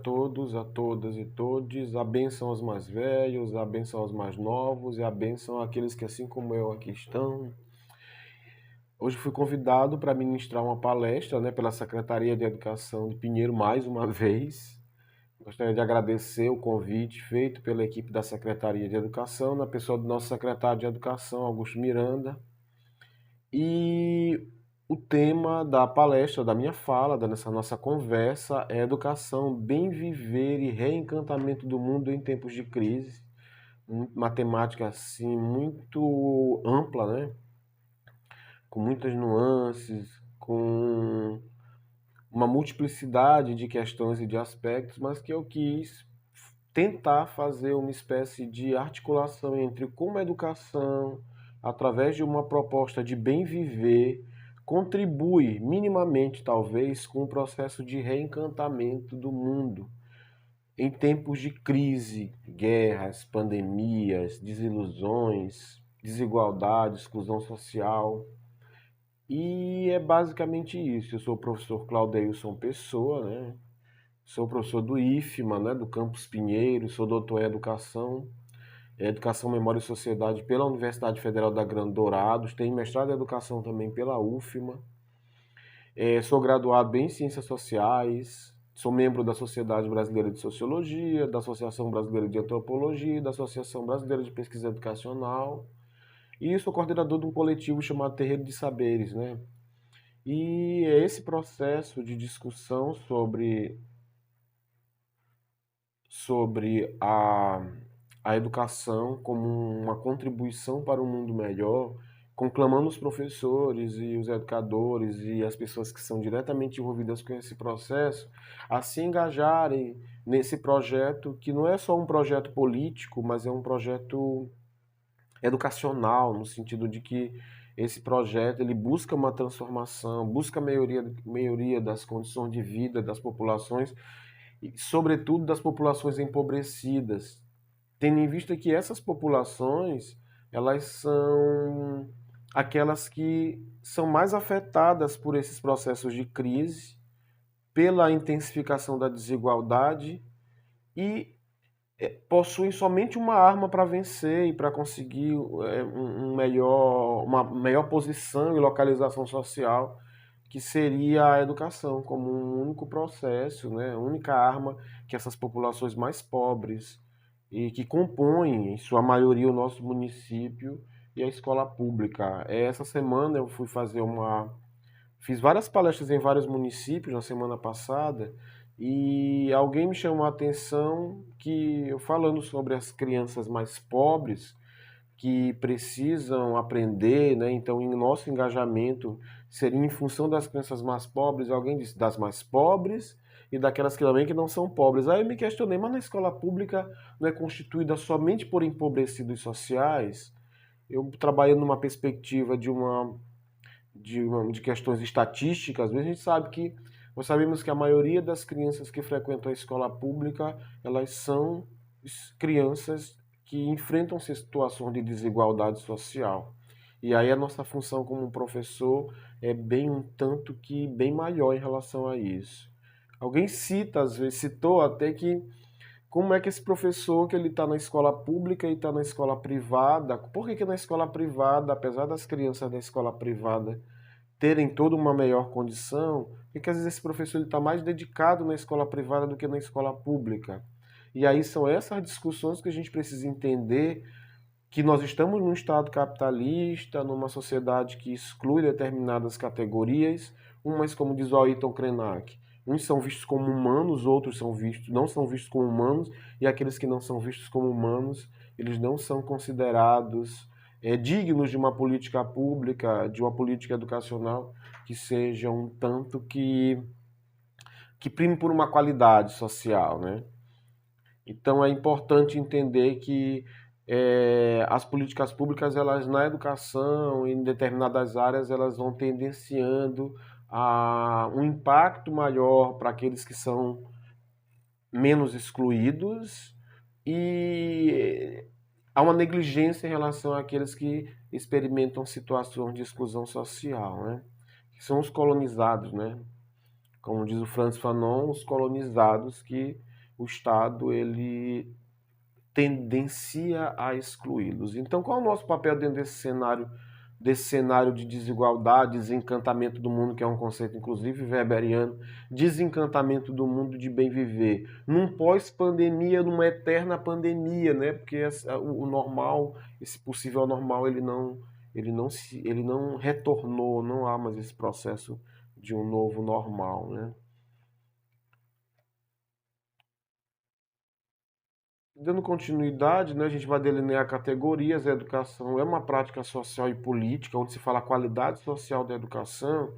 todos, a todas e todes. A bênção aos mais velhos, a bênção aos mais novos e a bênção àqueles que, assim como eu, aqui estão. Hoje fui convidado para ministrar uma palestra, né, pela Secretaria de Educação de Pinheiro mais uma vez. Gostaria de agradecer o convite feito pela equipe da Secretaria de Educação, na pessoa do nosso secretário de Educação, Augusto Miranda. E o tema da palestra, da minha fala, dessa nossa conversa, é educação, bem viver e reencantamento do mundo em tempos de crise. Uma temática assim muito ampla, né? Com muitas nuances, com uma multiplicidade de questões e de aspectos, mas que eu quis tentar fazer uma espécie de articulação entre como a educação, através de uma proposta de bem viver, contribui minimamente, talvez, com o processo de reencantamento do mundo em tempos de crise, guerras, pandemias, desilusões, desigualdade, exclusão social. E é basicamente isso. Eu sou o professor Claudeilson Pessoa, né? Sou professor do IFMA, né, do Campus Pinheiro, sou doutor em Educação, Memória e Sociedade pela Universidade Federal da Grande Dourados, tenho mestrado em Educação também pela UFMA, sou graduado em Ciências Sociais, sou membro da Sociedade Brasileira de Sociologia, da Associação Brasileira de Antropologia, da Associação Brasileira de Pesquisa Educacional, e sou coordenador de um coletivo chamado Terreiro de Saberes, né? E é esse processo de discussão sobre a educação como uma contribuição para um mundo melhor, conclamando os professores e os educadores e as pessoas que são diretamente envolvidas com esse processo a se engajarem nesse projeto que não é só um projeto político, mas é um projeto educacional, no sentido de que esse projeto ele busca uma transformação, busca a melhoria das condições de vida das populações e, sobretudo, das populações empobrecidas, tendo em vista que essas populações elas são aquelas que são mais afetadas por esses processos de crise, pela intensificação da desigualdade e possuem somente uma arma para vencer e para conseguir uma melhor posição e localização social, que seria a educação como um único processo, né, única arma que essas populações mais pobres e que compõem, em sua maioria, o nosso município e a escola pública. Essa semana eu fiz várias palestras em vários municípios na semana passada e alguém me chamou a atenção que eu falando sobre as crianças mais pobres que precisam aprender, né? Então, em nosso engajamento seria em função das crianças mais pobres, alguém disse das mais pobres e daquelas que também que não são pobres. Aí eu me questionei, mas na escola pública não é constituída somente por empobrecidos sociais? Eu trabalhando numa perspectiva de questões estatísticas, às vezes a gente sabe que nós sabemos que a maioria das crianças que frequentam a escola pública, elas são crianças que enfrentam situações de desigualdade social. E aí a nossa função como professor é bem um tanto que bem maior em relação a isso. Alguém cita, às vezes, citou até que como é que esse professor que ele está na escola pública e está na escola privada, por que na escola privada, apesar das crianças da escola privada terem toda uma melhor condição, porque às vezes esse professor está mais dedicado na escola privada do que na escola pública. E aí são essas discussões que a gente precisa entender que nós estamos num estado capitalista, numa sociedade que exclui determinadas categorias, umas, como diz o Ailton Krenak, uns são vistos como humanos, outros não são vistos como humanos, e aqueles que não são vistos como humanos, eles não são considerados dignos de uma política pública, de uma política educacional que seja um tanto que prime por uma qualidade social, né? Então é importante entender que as políticas públicas, elas na educação, em determinadas áreas, elas vão tendenciando a um impacto maior para aqueles que são menos excluídos e há uma negligência em relação àqueles que experimentam situações de exclusão social, né? Que são os colonizados, né? Como diz o Frantz Fanon, os colonizados que o Estado ele tendencia a excluí-los. Então, qual é o nosso papel dentro desse cenário de desigualdade, desencantamento do mundo, que é um conceito inclusive weberiano, desencantamento do mundo de bem viver, num pós-pandemia, numa eterna pandemia, né? Porque o normal, esse possível normal, ele não retornou, não há mais esse processo de um novo normal, né? Dando continuidade, né, a gente vai delinear categorias. A educação é uma prática social e política, onde se fala a qualidade social da educação,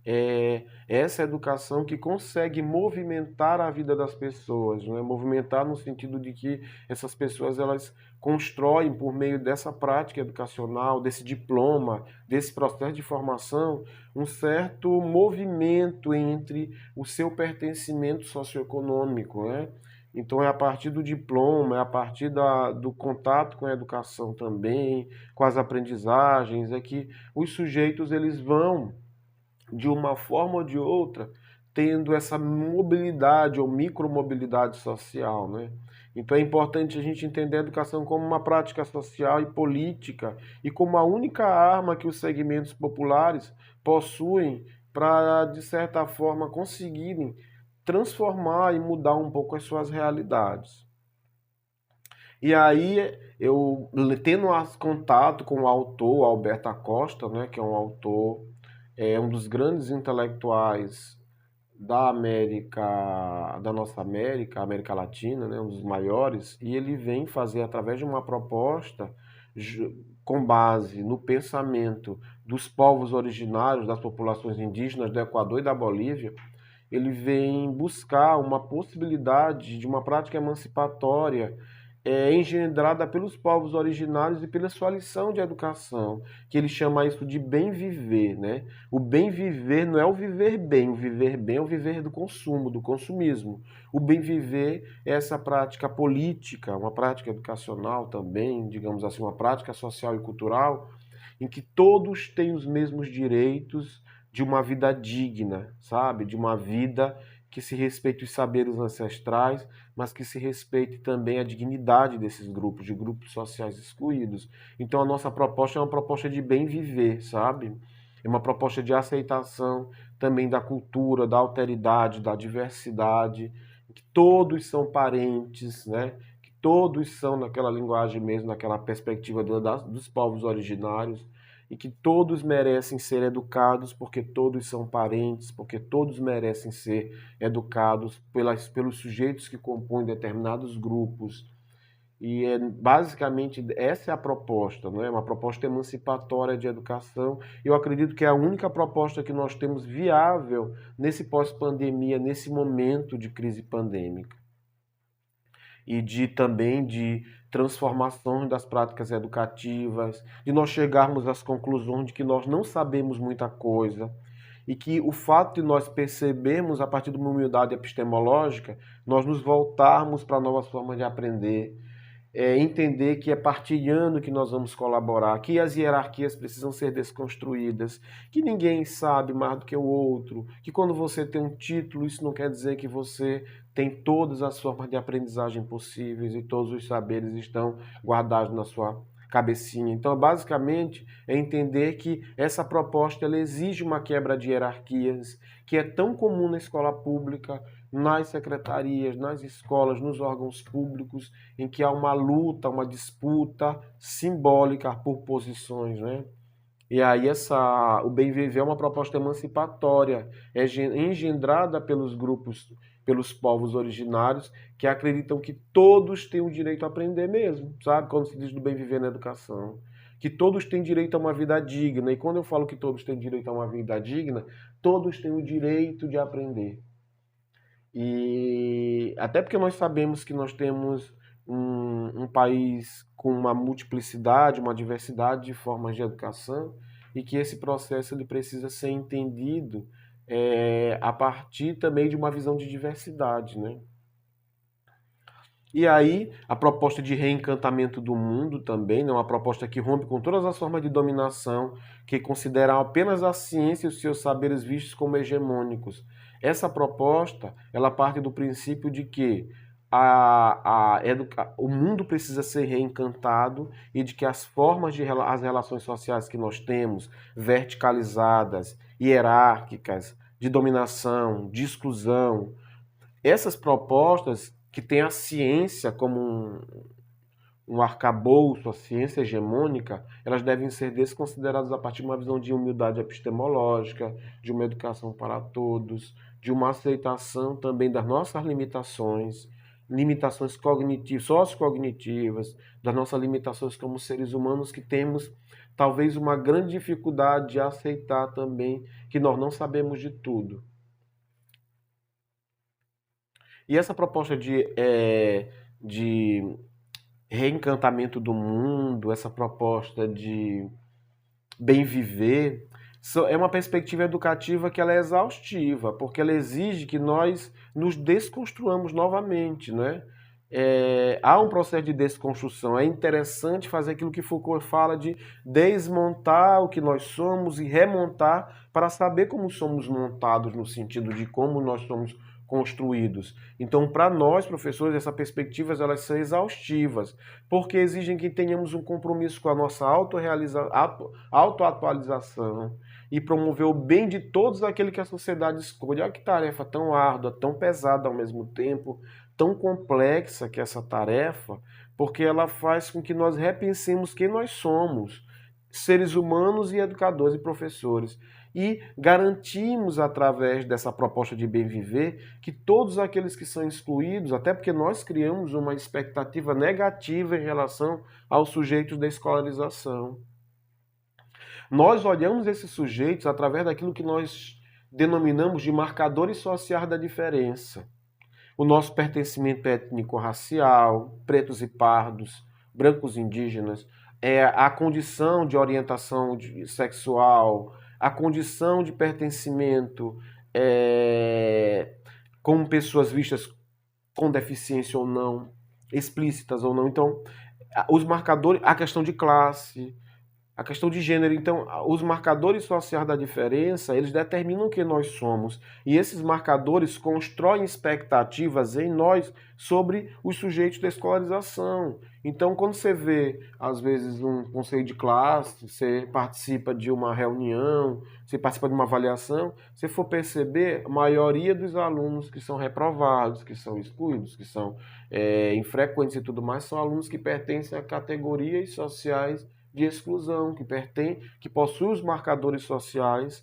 é essa educação que consegue movimentar a vida das pessoas, né? Movimentar no sentido de que essas pessoas elas constroem por meio dessa prática educacional, desse diploma, desse processo de formação, um certo movimento entre o seu pertencimento socioeconômico, né? Então é a partir do diploma, é a partir do contato com a educação também, com as aprendizagens, é que os sujeitos eles vão de uma forma ou de outra, tendo essa mobilidade ou micromobilidade social, né? Então é importante a gente entender a educação como uma prática social e política e como a única arma que os segmentos populares possuem para, de certa forma, conseguirem transformar e mudar um pouco as suas realidades. E aí, eu tendo contato com o autor Alberto Acosta, né, que é um autor, um dos grandes intelectuais da América, da nossa América, América Latina, né, um dos maiores, e ele vem fazer através de uma proposta com base no pensamento dos povos originários, das populações indígenas do Equador e da Bolívia, ele vem buscar uma possibilidade de uma prática emancipatória engendrada pelos povos originários e pela sua lição de educação, que ele chama isso de bem viver, né? O bem viver não é o viver bem é o viver do consumo, do consumismo. O bem viver é essa prática política, uma prática educacional também, digamos assim, uma prática social e cultural, em que todos têm os mesmos direitos de uma vida digna, sabe? De uma vida que se respeite os saberes ancestrais, mas que se respeite também a dignidade desses grupos, de grupos sociais excluídos. Então a nossa proposta é uma proposta de bem viver, sabe? É uma proposta de aceitação também da cultura, da alteridade, da diversidade, que todos são parentes, né? Que todos são naquela linguagem mesmo, naquela perspectiva dos povos originários, e que todos merecem ser educados porque todos são parentes, porque todos merecem ser educados pelos sujeitos que compõem determinados grupos. E basicamente essa é a proposta, não é? Uma proposta emancipatória de educação. Eu acredito que é a única proposta que nós temos viável nesse pós-pandemia, nesse momento de crise pandêmica e também de transformação das práticas educativas, de nós chegarmos às conclusões de que nós não sabemos muita coisa e que o fato de nós percebermos a partir de uma humildade epistemológica, nós nos voltarmos para novas formas de aprender, entender que é partilhando que nós vamos colaborar, que as hierarquias precisam ser desconstruídas, que ninguém sabe mais do que o outro, que quando você tem um título, isso não quer dizer que você tem todas as formas de aprendizagem possíveis e todos os saberes estão guardados na sua cabecinha. Então, basicamente, é entender que essa proposta ela exige uma quebra de hierarquias, que é tão comum na escola pública, nas secretarias, nas escolas, nos órgãos públicos, em que há uma luta, uma disputa simbólica por posições, né? E aí o Bem Viver é uma proposta emancipatória, engendrada pelos grupos, pelos povos originários, que acreditam que todos têm o direito a aprender mesmo, sabe? Quando se diz do bem viver na educação. Que todos têm direito a uma vida digna. E quando eu falo que todos têm direito a uma vida digna, todos têm o direito de aprender. E até porque nós sabemos que nós temos um país com uma multiplicidade, uma diversidade de formas de educação e que esse processo ele precisa ser entendido a partir também de uma visão de diversidade, né? E aí, a proposta de reencantamento do mundo também, né, uma proposta que rompe com todas as formas de dominação, que considera apenas a ciência e os seus saberes vistos como hegemônicos. Essa proposta, ela parte do princípio de que o mundo precisa ser reencantado e de que as formas as relações sociais que nós temos, verticalizadas, hierárquicas, de dominação, de exclusão, essas propostas que têm a ciência como um arcabouço, a ciência hegemônica, elas devem ser desconsideradas a partir de uma visão de humildade epistemológica, de uma educação para todos, de uma aceitação também das nossas limitações, limitações cognitivas, sociocognitivas, das nossas limitações como seres humanos que temos talvez uma grande dificuldade de aceitar também que nós não sabemos de tudo. E essa proposta de reencantamento do mundo, essa proposta de bem viver, é uma perspectiva educativa que ela é exaustiva, porque ela exige que nós nos desconstruamos novamente, né? Há um processo de desconstrução. É interessante fazer aquilo que Foucault fala de desmontar o que nós somos e remontar para saber como somos montados, no sentido de como nós somos construídos. Então, para nós, professores, essas perspectivas elas são exaustivas, porque exigem que tenhamos um compromisso com a nossa autoatualização e promover o bem de todos aqueles que a sociedade escolhe. Olha que tarefa tão árdua, tão pesada ao mesmo tempo, tão complexa que essa tarefa, porque ela faz com que nós repensemos quem nós somos, seres humanos e educadores e professores. E garantimos, através dessa proposta de bem viver, que todos aqueles que são excluídos, até porque nós criamos uma expectativa negativa em relação aos sujeitos da escolarização. Nós olhamos esses sujeitos através daquilo que nós denominamos de marcadores sociais da diferença. O nosso pertencimento étnico-racial, pretos e pardos, brancos e indígenas, a condição de orientação sexual, a condição de pertencimento como pessoas vistas com deficiência ou não, explícitas ou não. Então, os marcadores, a questão de classe, a questão de gênero. Então, os marcadores sociais da diferença, eles determinam quem nós somos. E esses marcadores constroem expectativas em nós sobre os sujeitos da escolarização. Então, quando você vê, às vezes, um conselho de classe, você participa de uma reunião, você participa de uma avaliação, se for perceber, a maioria dos alunos que são reprovados, que são excluídos, que são infrequentes e tudo mais, são alunos que pertencem a categorias sociais de exclusão, que possuem os marcadores sociais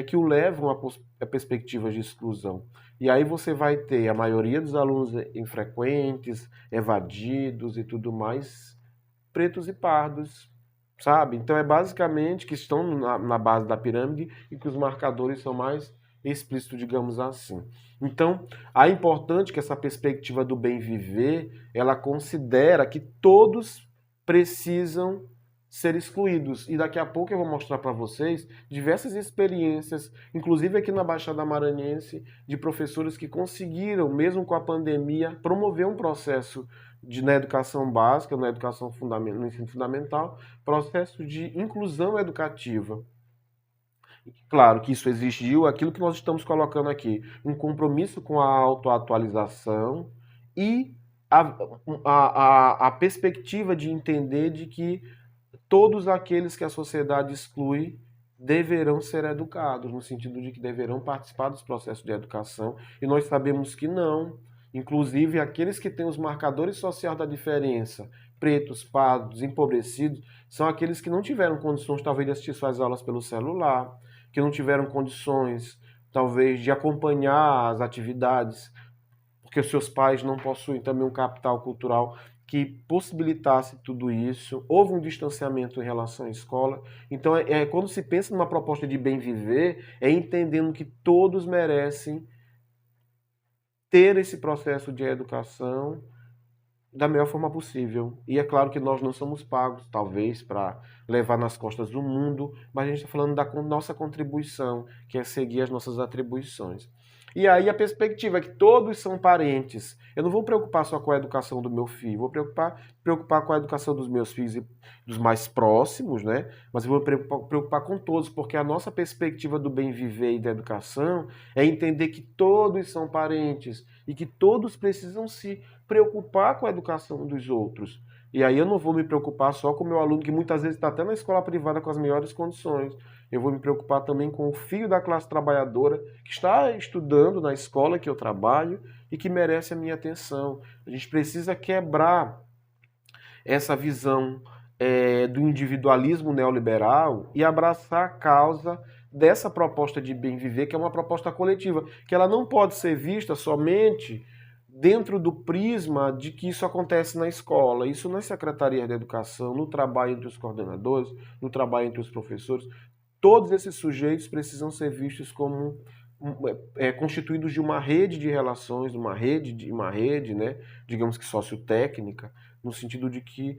que o levam a perspectivas de exclusão. E aí você vai ter a maioria dos alunos infrequentes, evadidos e tudo mais, pretos e pardos, sabe? Então é basicamente que estão na base da pirâmide e que os marcadores são mais explícitos, digamos assim. Então, é importante que essa perspectiva do bem viver, ela considera que todos precisam ser excluídos. E daqui a pouco eu vou mostrar para vocês diversas experiências, inclusive aqui na Baixada Maranhense, de professores que conseguiram, mesmo com a pandemia, promover um processo na educação básica, na educação fundamental, no ensino fundamental, processo de inclusão educativa. Claro que isso exigiu aquilo que nós estamos colocando aqui, um compromisso com a autoatualização e a perspectiva de entender de que todos aqueles que a sociedade exclui deverão ser educados, no sentido de que deverão participar dos processos de educação, e nós sabemos que não. Inclusive, aqueles que têm os marcadores sociais da diferença, pretos, pardos, empobrecidos, são aqueles que não tiveram condições, talvez, de assistir suas aulas pelo celular, que não tiveram condições, talvez, de acompanhar as atividades, porque os seus pais não possuem também um capital cultural que possibilitasse tudo isso. Houve um distanciamento em relação à escola. Então, quando se pensa numa proposta de bem viver, é entendendo que todos merecem ter esse processo de educação da melhor forma possível. E é claro que nós não somos pagos, talvez, para levar nas costas do mundo, mas a gente está falando da nossa contribuição, que é seguir as nossas atribuições. E aí a perspectiva é que todos são parentes. Eu não vou preocupar só com a educação do meu filho, vou preocupar com a educação dos meus filhos e dos mais próximos, né? Mas eu vou preocupar com todos, porque a nossa perspectiva do bem viver e da educação é entender que todos são parentes e que todos precisam se preocupar com a educação dos outros. E aí eu não vou me preocupar só com o meu aluno, que muitas vezes está até na escola privada com as melhores condições. Eu vou me preocupar também com o filho da classe trabalhadora que está estudando na escola que eu trabalho e que merece a minha atenção. A gente precisa quebrar essa visão do individualismo neoliberal e abraçar a causa dessa proposta de bem viver, que é uma proposta coletiva, que ela não pode ser vista somente dentro do prisma de que isso acontece na escola, isso nas secretarias de educação, no trabalho entre os coordenadores, no trabalho entre os professores. Todos esses sujeitos precisam ser vistos como constituídos de uma rede de relações, uma rede, né, digamos que sociotécnica, no sentido de que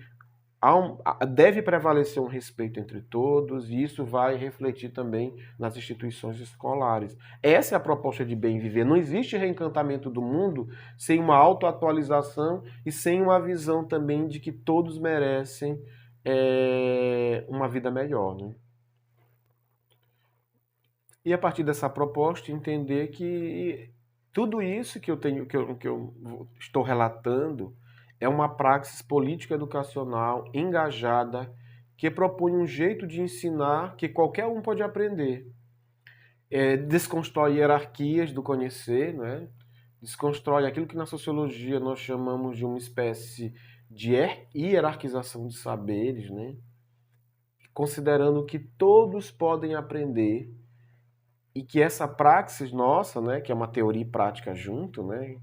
deve prevalecer um respeito entre todos e isso vai refletir também nas instituições escolares. Essa é a proposta de bem viver. Não existe reencantamento do mundo sem uma autoatualização e sem uma visão também de que todos merecem uma vida melhor, né? E a partir dessa proposta entender que tudo isso que eu estou relatando é uma praxis política educacional engajada que propõe um jeito de ensinar que qualquer um pode aprender. Desconstrói hierarquias do conhecer, né? Desconstrói aquilo que na sociologia nós chamamos de uma espécie de hierarquização de saberes, né? Considerando que todos podem aprender e que essa praxis nossa, né, que é uma teoria e prática junto, né,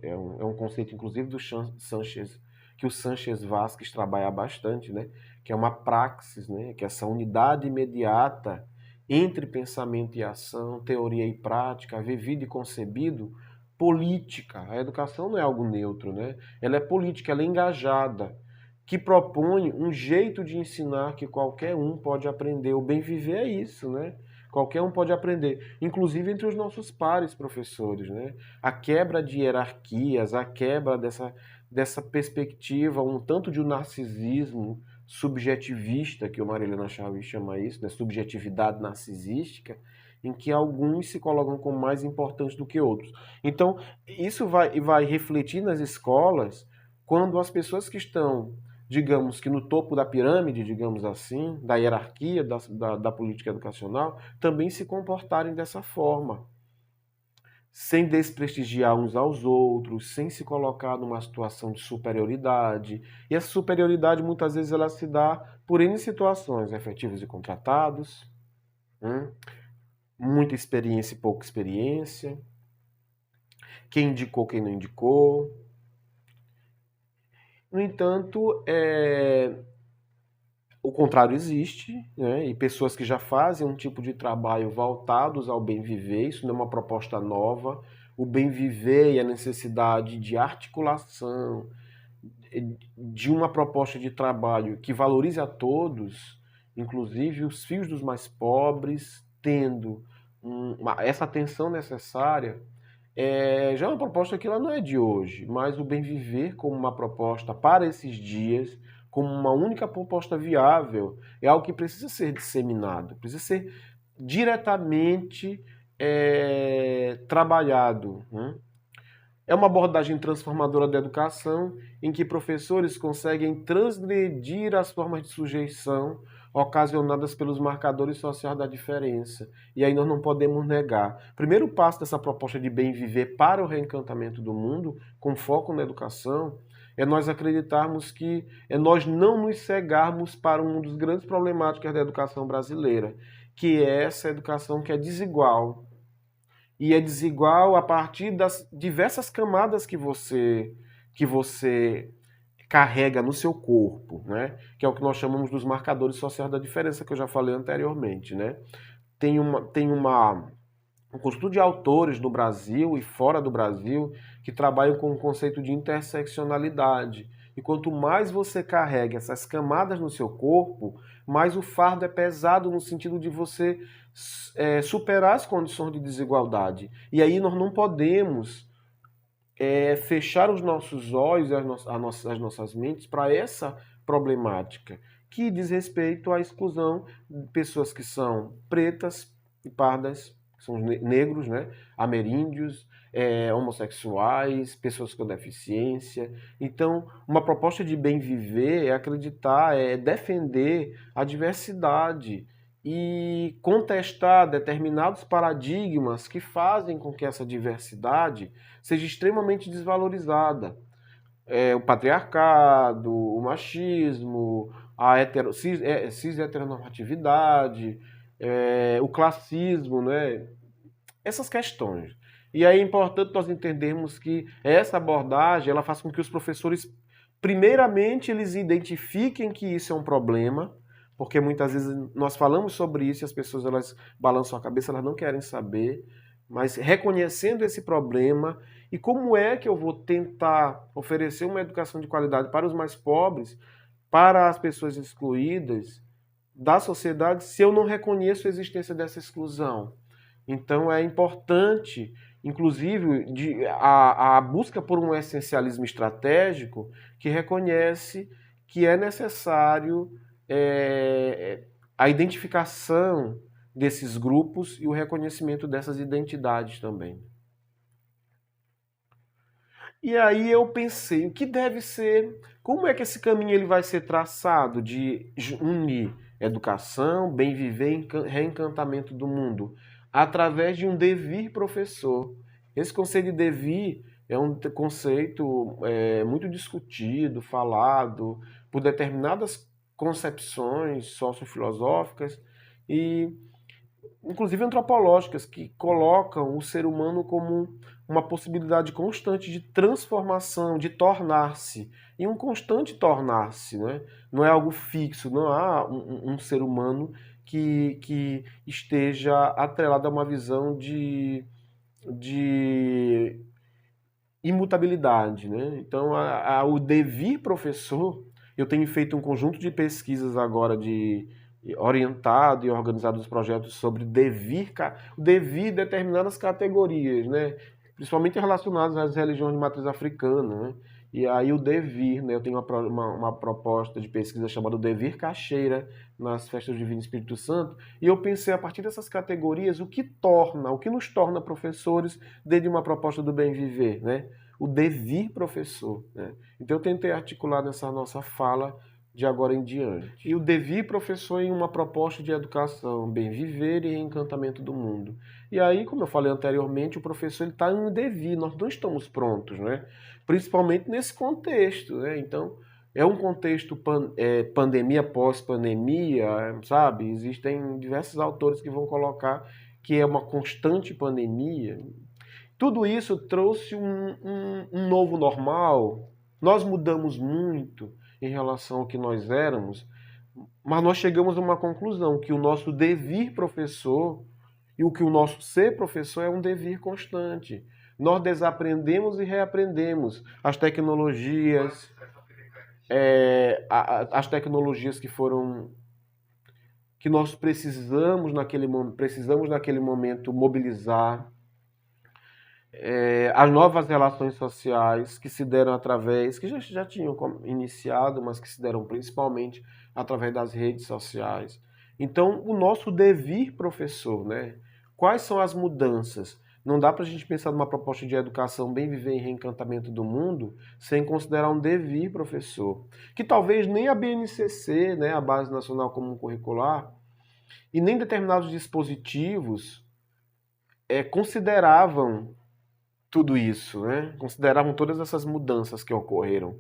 é um conceito inclusive do Sanchez, que o Sanchez Vasquez trabalha bastante, né, que é uma praxis, né, que é essa unidade imediata entre pensamento e ação, teoria e prática, vivido e concebido, política. A educação não é algo neutro, né, ela é política, ela é engajada, que propõe um jeito de ensinar que qualquer um pode aprender. O bem viver é isso, né? Qualquer um pode aprender, inclusive entre os nossos pares professores, né? A quebra de hierarquias, a quebra dessa perspectiva, um tanto de um narcisismo subjetivista, que o Marilena Chaves chama isso, né? Subjetividade narcisística, em que alguns se colocam como mais importantes do que outros. Então, isso vai refletir nas escolas quando as pessoas que estão, digamos que no topo da pirâmide, digamos assim, da hierarquia da política educacional, também se comportarem dessa forma, sem desprestigiar uns aos outros, sem se colocar numa situação de superioridade. E essa superioridade muitas vezes ela se dá por N situações, efetivos e contratados, muita experiência e pouca experiência, quem indicou, quem não indicou. No entanto, o contrário existe, né? E pessoas que já fazem um tipo de trabalho voltados ao bem viver, isso não é uma proposta nova. O bem viver e a necessidade de articulação, de uma proposta de trabalho que valorize a todos, inclusive os filhos dos mais pobres, tendo essa atenção necessária, já é uma proposta que ela não é de hoje, mas o bem viver como uma proposta para esses dias, como uma única proposta viável, é algo que precisa ser disseminado, precisa ser diretamente trabalhado. É uma abordagem transformadora da educação em que professores conseguem transgredir as formas de sujeição ocasionadas pelos marcadores sociais da diferença. E aí nós não podemos negar. O primeiro passo dessa proposta de bem viver para o reencantamento do mundo, com foco na educação, é nós acreditarmos que nós não nos cegarmos para um dos grandes problemáticas da educação brasileira, que é essa educação que é desigual. E é desigual a partir das diversas camadas que você carrega no seu corpo, né? Que é o que nós chamamos dos marcadores sociais da diferença, que eu já falei anteriormente, né? Tem um conjunto de autores no Brasil e fora do Brasil que trabalham com o conceito de interseccionalidade. E quanto mais você carrega essas camadas no seu corpo, mais o fardo é pesado no sentido de você superar as condições de desigualdade. E aí nós não podemos fechar os nossos olhos e as nossas mentes para essa problemática, que diz respeito à exclusão de pessoas que são pretas e pardas, que são negros, né? Ameríndios, homossexuais, pessoas com deficiência. Então, uma proposta de bem viver é acreditar, é defender a diversidade e contestar determinados paradigmas que fazem com que essa diversidade seja extremamente desvalorizada. O patriarcado, o machismo, a cis-heteronormatividade, o classismo, né? Essas questões. E aí é importante nós entendermos que essa abordagem ela faz com que os professores, primeiramente, eles identifiquem que isso é um problema, porque muitas vezes nós falamos sobre isso e as pessoas elas balançam a cabeça, elas não querem saber, mas reconhecendo esse problema e como é que eu vou tentar oferecer uma educação de qualidade para os mais pobres, para as pessoas excluídas da sociedade, se eu não reconheço a existência dessa exclusão. Então é importante, inclusive, a busca por um essencialismo estratégico que reconhece que é necessário a identificação desses grupos e o reconhecimento dessas identidades também. E aí eu pensei, o que deve ser, como é que esse caminho ele vai ser traçado de unir educação, bem viver e reencantamento do mundo, através de um devir professor. Esse conceito de devir é um conceito muito discutido, falado por determinadas concepções sociofilosóficas e inclusive antropológicas, que colocam o ser humano como uma possibilidade constante de transformação, de tornar-se, e um constante tornar-se, né? Não é algo fixo, não há um ser humano que esteja atrelado a uma visão de imutabilidade, né? Então, o devir professor, eu tenho feito um conjunto de pesquisas agora orientado e organizado os projetos sobre o devir determinadas categorias, né? Principalmente relacionadas às religiões de matriz africana, né? E aí o devir, né? Eu tenho uma proposta de pesquisa chamada Devir Cacheira nas festas do Divino Espírito Santo, e eu pensei a partir dessas categorias o que nos torna professores dentro de uma proposta do bem viver, né? O devir professor, né? Então eu tentei articular nessa nossa fala de agora em diante. E o devir professor em uma proposta de educação, bem viver e encantamento do mundo. E aí, como eu falei anteriormente, o professor está em um devir, nós não estamos prontos, né? Principalmente nesse contexto, né? Então, é um contexto pandemia, pós-pandemia, sabe? Existem diversos autores que vão colocar que é uma constante pandemia. Tudo isso trouxe um novo normal. Nós mudamos muito em relação ao que nós éramos, mas nós chegamos a uma conclusão, que o nosso devir professor e o que o nosso ser professor é um devir constante. Nós desaprendemos e reaprendemos as tecnologias, as tecnologias que nós precisamos naquele momento mobilizar, as novas relações sociais que se deram através, que já tinham iniciado, mas que se deram principalmente através das redes sociais. Então, o nosso devir professor, né? Quais são as mudanças? Não dá para a gente pensar numa proposta de educação bem viver em reencantamento do mundo sem considerar um devir professor. Que talvez nem a BNCC, né, a Base Nacional Comum Curricular, e nem determinados dispositivos consideravam tudo isso, né? Consideravam todas essas mudanças que ocorreram.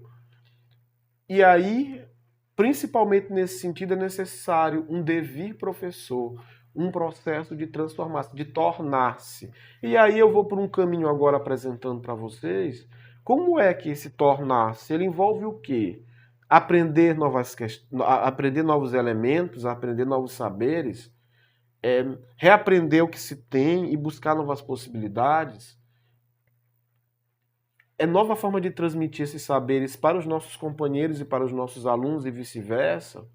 E aí, principalmente nesse sentido, é necessário um devir professor, um processo de transformar-se, de tornar-se. E aí eu vou por um caminho agora apresentando para vocês como é que esse tornar-se, ele envolve o quê? Aprender aprender novos elementos, aprender novos saberes, reaprender o que se tem e buscar novas possibilidades. é nova forma de transmitir esses saberes para os nossos companheiros e para os nossos alunos e vice-versa.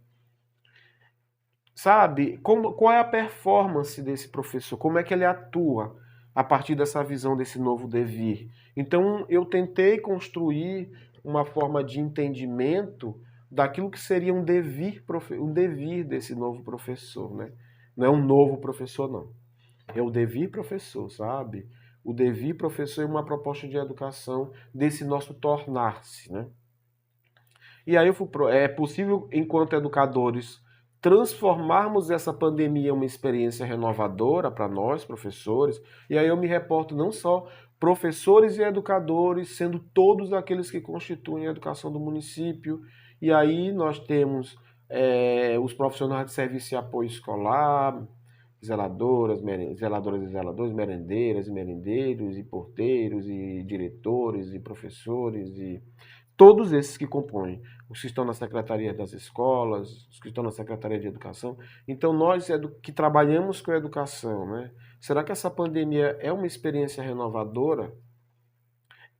Sabe? Qual é a performance desse professor? Como é que ele atua a partir dessa visão desse novo devir? Então, eu tentei construir uma forma de entendimento daquilo que seria um devir desse novo professor, né? Não é um novo professor, não. É o devir professor, sabe? O devir professor é uma proposta de educação desse nosso tornar-se, né? E aí é possível, enquanto educadores, transformarmos essa pandemia em uma experiência renovadora para nós, professores. E aí eu me reporto não só professores e educadores, sendo todos aqueles que constituem a educação do município. E aí nós temos os profissionais de serviço e apoio escolar, zeladoras e zeladores, merendeiras e merendeiros, e porteiros, e diretores, e professores, e todos esses que compõem, os que estão na Secretaria das Escolas, os que estão na Secretaria de Educação. Então, nós que trabalhamos com a educação, né? Será que essa pandemia é uma experiência renovadora?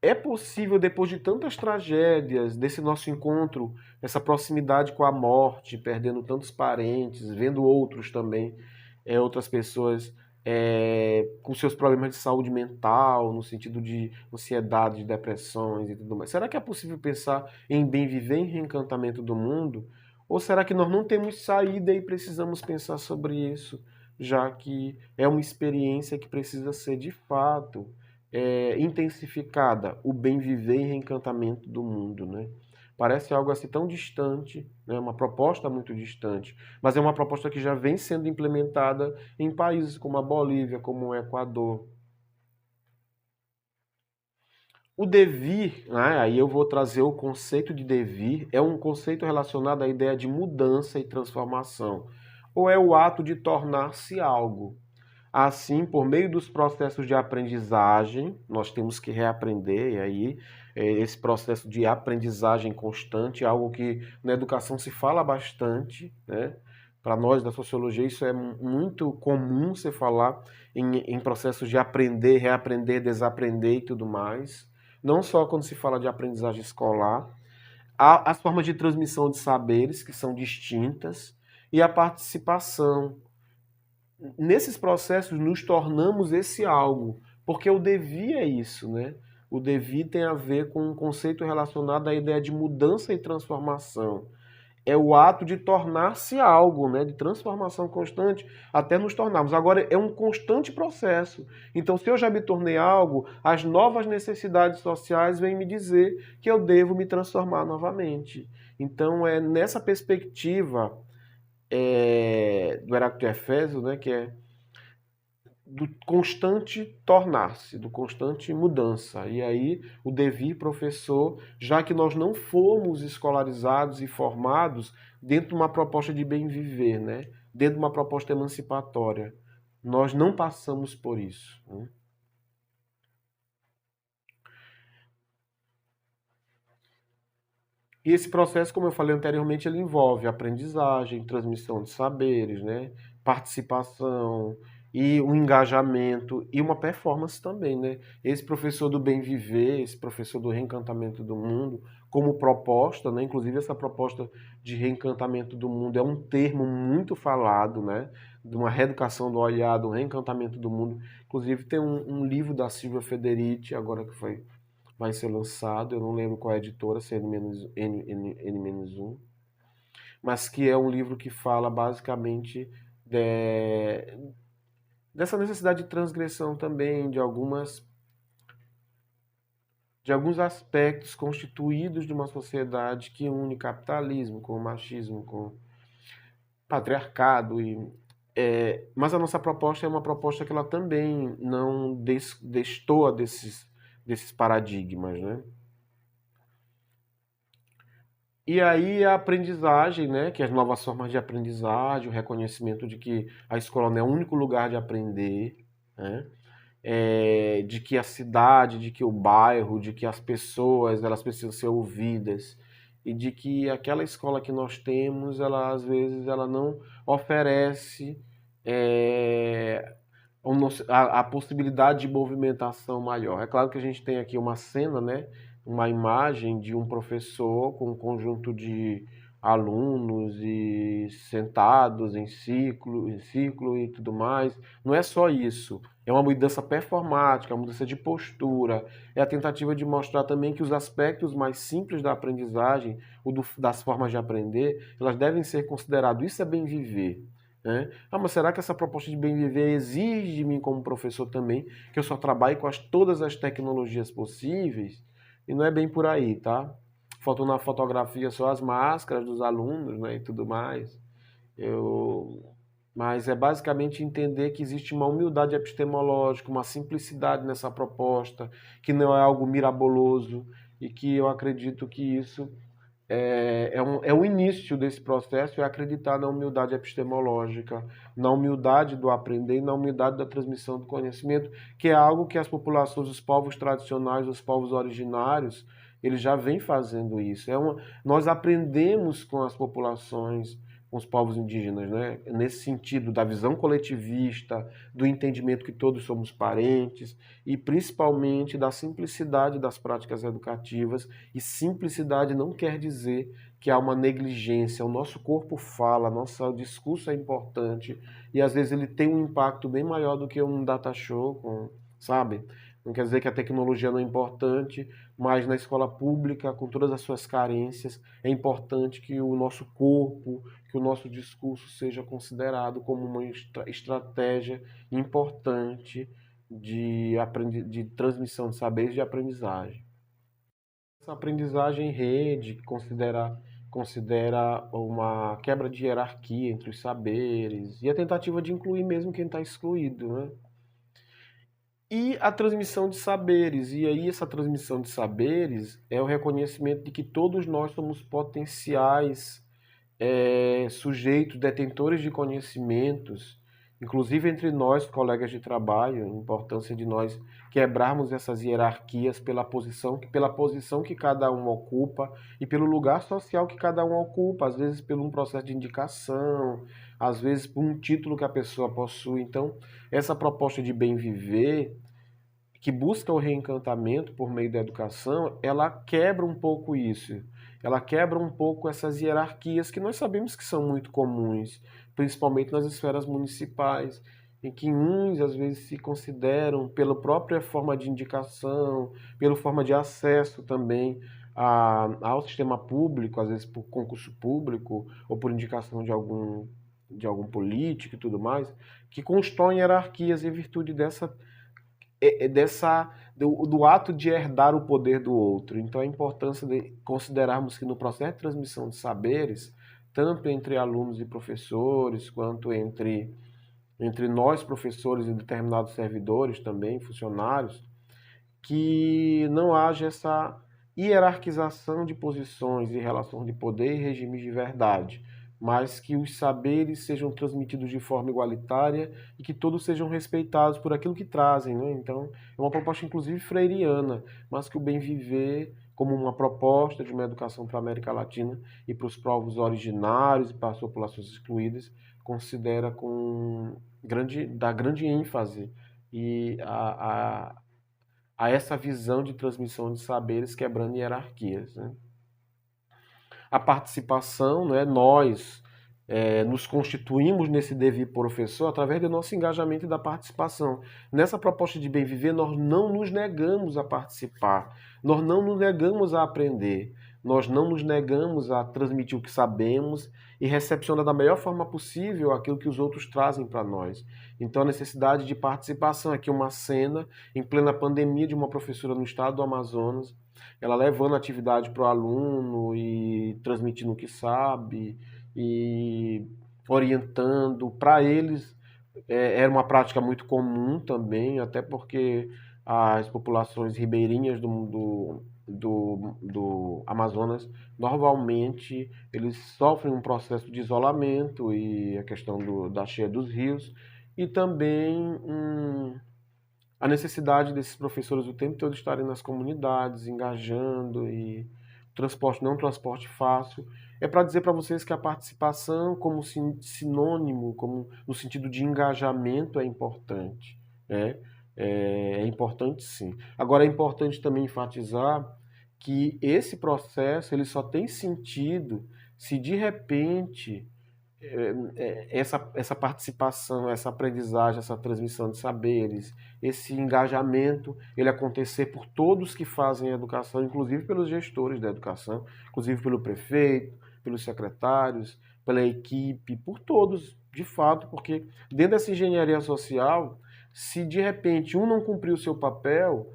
É possível, depois de tantas tragédias, desse nosso encontro, essa proximidade com a morte, perdendo tantos parentes, vendo outros também, outras pessoas com seus problemas de saúde mental, no sentido de ansiedade, de depressões e tudo mais. Será que é possível pensar em bem viver, em reencantamento do mundo? Ou será que nós não temos saída e precisamos pensar sobre isso, já que é uma experiência que precisa ser de fato intensificada, o bem viver e reencantamento do mundo, né? Parece algo assim tão distante, né? Uma proposta muito distante, mas é uma proposta que já vem sendo implementada em países como a Bolívia, como o Equador. O devir, né? Aí eu vou trazer o conceito de devir, é um conceito relacionado à ideia de mudança e transformação, ou é o ato de tornar-se algo. Assim, por meio dos processos de aprendizagem, nós temos que reaprender, e aí esse processo de aprendizagem constante é algo que na educação se fala bastante, né? Para nós da sociologia isso é muito comum se falar em processos de aprender, reaprender, desaprender e tudo mais. Não só quando se fala de aprendizagem escolar, há as formas de transmissão de saberes que são distintas e a participação nesses processos nos tornamos esse algo, porque o devir é isso, né? O devir tem a ver com um conceito relacionado à ideia de mudança e transformação. É o ato de tornar-se algo, né? De transformação constante até nos tornarmos. Agora, é um constante processo. Então, se eu já me tornei algo, as novas necessidades sociais vêm me dizer que eu devo me transformar novamente. Então, é nessa perspectiva do Heráclito de Éfeso, né, que é do constante tornar-se, do constante mudança. E aí o devir professor, já que nós não fomos escolarizados e formados dentro de uma proposta de bem viver, né? Dentro de uma proposta emancipatória, nós não passamos por isso, né? E esse processo, como eu falei anteriormente, ele envolve aprendizagem, transmissão de saberes, né? Participação e um engajamento e uma performance também, né? Esse professor do bem viver, esse professor do reencantamento do mundo, como proposta, né? Inclusive essa proposta de reencantamento do mundo é um termo muito falado, né? De uma reeducação do olhar, do reencantamento do mundo. Inclusive tem um livro da Silvia Federici, agora que vai ser lançado, eu não lembro qual é a editora, se é N-1, mas que é um livro que fala basicamente dessa necessidade de transgressão também de alguns aspectos constituídos de uma sociedade que une capitalismo com machismo, com patriarcado mas a nossa proposta é uma proposta que ela também não destoa desses paradigmas, né? E aí a aprendizagem, né, que as novas formas de aprendizagem, o reconhecimento de que a escola não é o único lugar de aprender, né, de que a cidade, de que o bairro, de que as pessoas, elas precisam ser ouvidas e de que aquela escola que nós temos, ela às vezes ela não oferece a possibilidade de movimentação maior. É claro que a gente tem aqui uma cena, né, uma imagem de um professor com um conjunto de alunos e sentados em círculo e tudo mais. Não é só isso. É uma mudança performática, uma mudança de postura. É a tentativa de mostrar também que os aspectos mais simples da aprendizagem, das formas de aprender, elas devem ser consideradas. Isso é bem viver. Né? Ah, mas será que essa proposta de bem viver exige de mim como professor também que eu só trabalhe com todas as tecnologias possíveis? E não é bem por aí, tá? Faltou na fotografia só as máscaras dos alunos, né, e tudo mais. Eu... Mas é basicamente entender que existe uma humildade epistemológica, uma simplicidade nessa proposta, que não é algo miraboloso e que eu acredito que isso é o início desse processo, é acreditar na humildade epistemológica, na humildade do aprender e na humildade da transmissão do conhecimento, que é algo que as populações, os povos tradicionais, os povos originários, eles já vêm fazendo isso. Nós aprendemos com as populações, com os povos indígenas, né? Nesse sentido da visão coletivista, do entendimento que todos somos parentes e principalmente da simplicidade das práticas educativas. E simplicidade não quer dizer que há uma negligência. O nosso corpo fala, nosso discurso é importante e às vezes ele tem um impacto bem maior do que um data show, sabe? Não quer dizer que a tecnologia não é importante, mas na escola pública, com todas as suas carências, é importante que o nosso corpo, que o nosso discurso seja considerado como uma estratégia importante de transmissão de saberes e de aprendizagem. Essa aprendizagem em rede considera uma quebra de hierarquia entre os saberes e a tentativa de incluir mesmo quem está excluído, né? E a transmissão de saberes. E aí essa transmissão de saberes é o reconhecimento de que todos nós somos potenciais sujeitos, detentores de conhecimentos, inclusive entre nós, colegas de trabalho, a importância de nós quebrarmos essas hierarquias pela posição que cada um ocupa e pelo lugar social que cada um ocupa, às vezes por um processo de indicação, às vezes por um título que a pessoa possui. Então, essa proposta de bem viver que busca o reencantamento por meio da educação, ela quebra um pouco isso. Ela quebra um pouco essas hierarquias que nós sabemos que são muito comuns, principalmente nas esferas municipais, em que uns às vezes se consideram, pela própria forma de indicação, pela forma de acesso também ao sistema público, às vezes por concurso público ou por indicação de algum político e tudo mais, que constroem hierarquias em virtude do ato de herdar o poder do outro. Então, a importância de considerarmos que no processo de transmissão de saberes, tanto entre alunos e professores, quanto entre nós, professores, e determinados servidores também, funcionários, que não haja essa hierarquização de posições e relações de poder e regimes de verdade, mas que os saberes sejam transmitidos de forma igualitária e que todos sejam respeitados por aquilo que trazem, né? Então, é uma proposta inclusive freiriana, mas que o bem viver como uma proposta de uma educação para a América Latina e para os povos originários e para as populações excluídas, considera dá grande ênfase e a essa visão de transmissão de saberes quebrando hierarquias, né? A participação, né, nós nos constituímos nesse dever professor através do nosso engajamento e da participação. Nessa proposta de bem viver, nós não nos negamos a participar, nós não nos negamos a aprender, nós não nos negamos a transmitir o que sabemos e recepcionar da melhor forma possível aquilo que os outros trazem para nós. Então, a necessidade de participação, aqui uma cena em plena pandemia de uma professora no estado do Amazonas, ela levando a atividade para o aluno e transmitindo o que sabe e orientando. Para eles, era uma prática muito comum também, até porque as populações ribeirinhas do Amazonas, normalmente, eles sofrem um processo de isolamento e a questão da cheia dos rios, e também a necessidade desses professores o tempo todo estarem nas comunidades, engajando e transporte não é um transporte fácil. É para dizer para vocês que a participação como sinônimo, como no sentido de engajamento é importante, né? É importante sim. Agora é importante também enfatizar que esse processo ele só tem sentido se de repente essa participação, essa aprendizagem, essa transmissão de saberes, esse engajamento, ele acontecer por todos que fazem a educação, inclusive pelos gestores da educação, inclusive pelo prefeito, pelos secretários, pela equipe, por todos, de fato, porque dentro dessa engenharia social, se de repente um não cumprir o seu papel,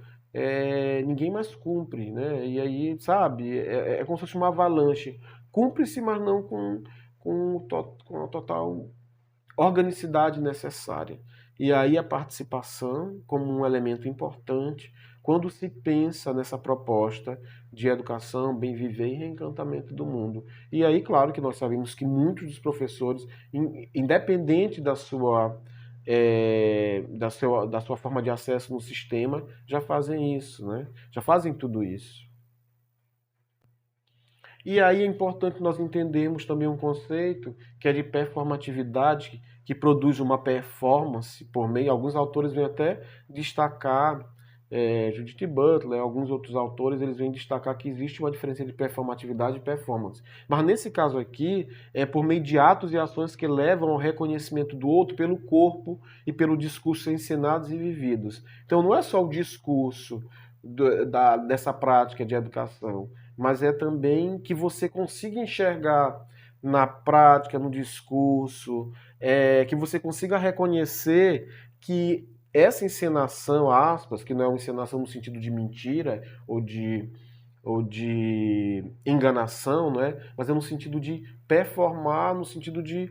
ninguém mais cumpre, né? E aí, sabe, é como se fosse uma avalanche. Cumpre-se, mas não com a total organicidade necessária. E aí a participação como um elemento importante quando se pensa nessa proposta de educação, bem viver e reencantamento do mundo. E aí, claro que nós sabemos que muitos dos professores, independente da sua forma de acesso no sistema, já fazem isso, né? Já fazem tudo isso. E aí é importante nós entendermos também um conceito que é de performatividade, que produz uma performance por meio. Alguns autores vêm até destacar, Judith Butler, alguns outros autores, eles vêm destacar que existe uma diferença entre performatividade e performance. Mas nesse caso aqui, é por meio de atos e ações que levam ao reconhecimento do outro pelo corpo e pelo discurso ensinados e vividos. Então não é só o discurso dessa prática de educação, mas é também que você consiga enxergar na prática, no discurso, que você consiga reconhecer que essa encenação, aspas, que não é uma encenação no sentido de mentira ou de enganação, não é? Mas é no sentido de performar, no sentido de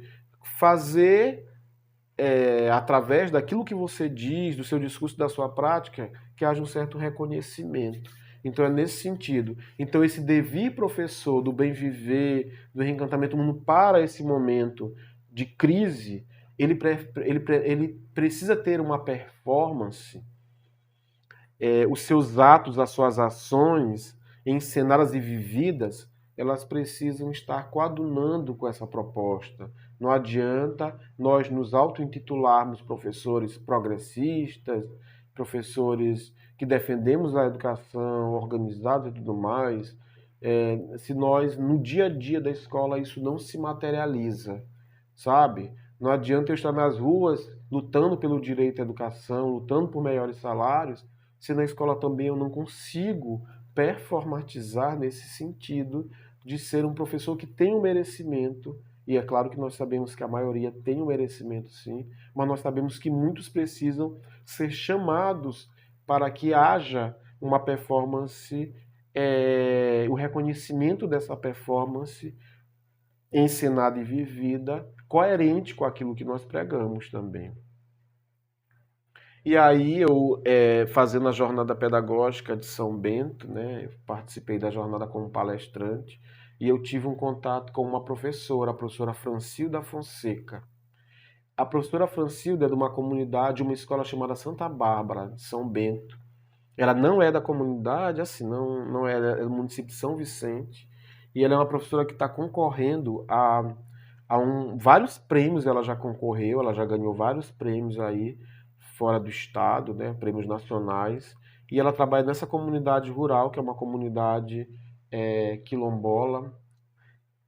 fazer através daquilo que você diz, do seu discurso, da sua prática, que haja um certo reconhecimento. Então é nesse sentido. Então esse devir professor do bem viver, do reencantamento do mundo para esse momento de crise, ele precisa ter uma performance, os seus atos, as suas ações, encenadas e vividas, elas precisam estar coadunando com essa proposta. Não adianta nós nos auto-intitularmos professores progressistas, professores que defendemos a educação organizada e tudo mais, se nós, no dia a dia da escola, isso não se materializa, sabe? Não adianta eu estar nas ruas lutando pelo direito à educação, lutando por melhores salários, se na escola também eu não consigo performatizar nesse sentido de ser um professor que tem um merecimento, e é claro que nós sabemos que a maioria tem um merecimento sim, mas nós sabemos que muitos precisam ser chamados para que haja uma performance, o reconhecimento dessa performance ensinada e vivida, coerente com aquilo que nós pregamos também. E aí eu, fazendo a jornada pedagógica de São Bento, né, eu participei da jornada como palestrante, e eu tive um contato com uma professora, a professora Francilda Fonseca. A professora Francilda é de uma comunidade, uma escola chamada Santa Bárbara, de São Bento. Ela não é da comunidade, assim, não é do município de São Vicente, e ela é uma professora que está concorrendo vários prêmios. Ela já concorreu, ela já ganhou vários prêmios aí fora do estado, né, prêmios nacionais, e ela trabalha nessa comunidade rural, que é uma comunidade quilombola,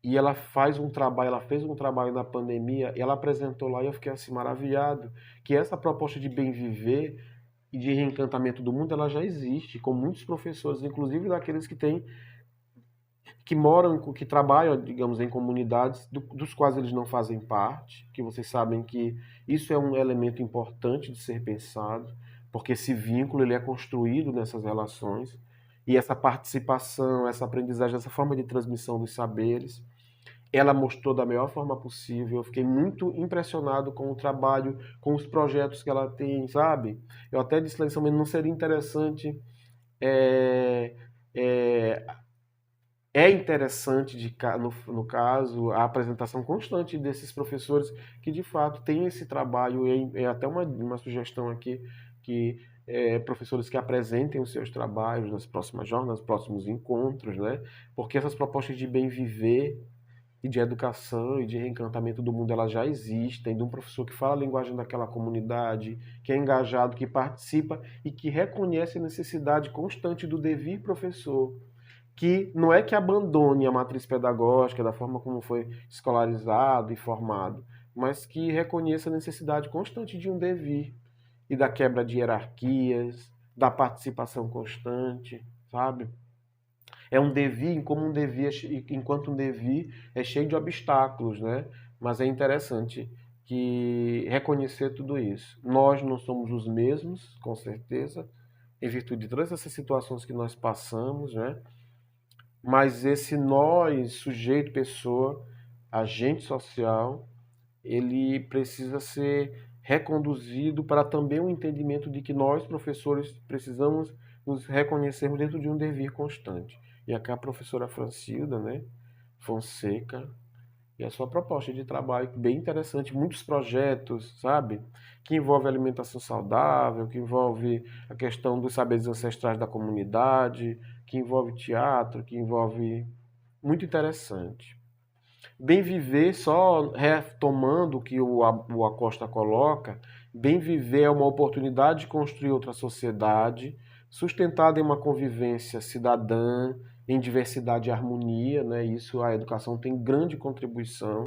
e ela fez um trabalho na pandemia, e ela apresentou lá, e eu fiquei assim maravilhado, que essa proposta de bem viver e de reencantamento do mundo, ela já existe, com muitos professores, inclusive daqueles que moram, que trabalham, digamos, em comunidades dos quais eles não fazem parte, que vocês sabem que isso é um elemento importante de ser pensado, porque esse vínculo ele é construído nessas relações, e essa participação, essa aprendizagem, essa forma de transmissão dos saberes, ela mostrou da melhor forma possível. Eu fiquei muito impressionado com o trabalho, com os projetos que ela tem, sabe? Eu até disse lá em São Bento, não seria interessante é, é, interessante, no caso, a apresentação constante desses professores que, de fato, têm esse trabalho. É até uma sugestão aqui, que professores que apresentem os seus trabalhos nas próximas jornadas, nos próximos encontros, né? Porque essas propostas de bem viver, e de educação e de reencantamento do mundo, elas já existem, de um professor que fala a linguagem daquela comunidade, que é engajado, que participa e que reconhece a necessidade constante do devir professor, que não é que abandone a matriz pedagógica da forma como foi escolarizado e formado, mas que reconheça a necessidade constante de um devir e da quebra de hierarquias, da participação constante, sabe? É um devir, como um devir, enquanto um devir é cheio de obstáculos, né? Mas é interessante que reconhecer tudo isso. Nós não somos os mesmos, com certeza, em virtude de todas essas situações que nós passamos, né? Mas esse nós, sujeito, pessoa, agente social, ele precisa ser reconduzido para também o entendimento de que nós, professores, precisamos nos reconhecermos dentro de um devir constante. E aqui a professora Francilda, né, Fonseca, e a sua proposta de trabalho bem interessante, muitos projetos, sabe? Que envolve alimentação saudável, que envolve a questão dos saberes ancestrais da comunidade, que envolve teatro, que envolve muito interessante. Bem viver, só retomando o que o Acosta coloca, bem viver é uma oportunidade de construir outra sociedade, sustentada em uma convivência cidadã, em diversidade e harmonia, né? Isso a educação tem grande contribuição.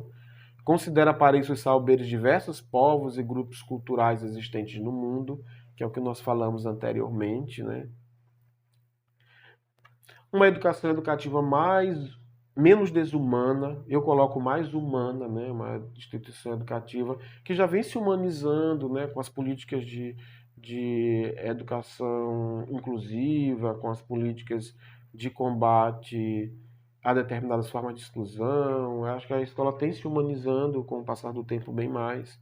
Considera para isso os saberes diversos povos e grupos culturais existentes no mundo, que é o que nós falamos anteriormente, né? Uma educação educativa menos desumana, eu coloco mais humana, né, uma instituição educativa que já vem se humanizando, né, com as políticas de educação inclusiva, com as políticas de combate a determinadas formas de exclusão. Eu acho que a escola tem se humanizando com o passar do tempo bem mais.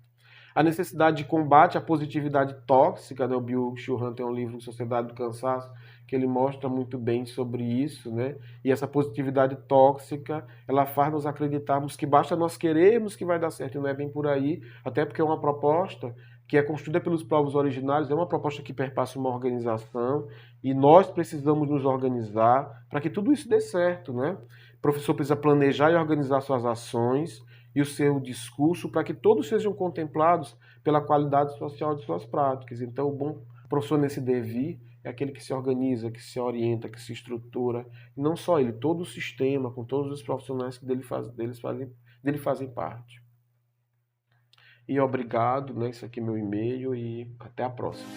A necessidade de combate à positividade tóxica, né? O Byung-Chul Han tem um livro, Sociedade do Cansaço, que ele mostra muito bem sobre isso, né? E essa positividade tóxica, ela faz nos acreditarmos que basta nós querermos que vai dar certo, e não é bem por aí, até porque é uma proposta que é construída pelos povos originários, é uma proposta que perpassa uma organização, e nós precisamos nos organizar para que tudo isso dê certo, né? O professor precisa planejar e organizar suas ações, e o seu discurso para que todos sejam contemplados pela qualidade social de suas práticas. Então, o bom professor nesse devir é aquele que se organiza, que se orienta, que se estrutura. E não só ele, todo o sistema, com todos os profissionais que dele fazem parte. E obrigado, né? Isso aqui é meu e-mail e até a próxima.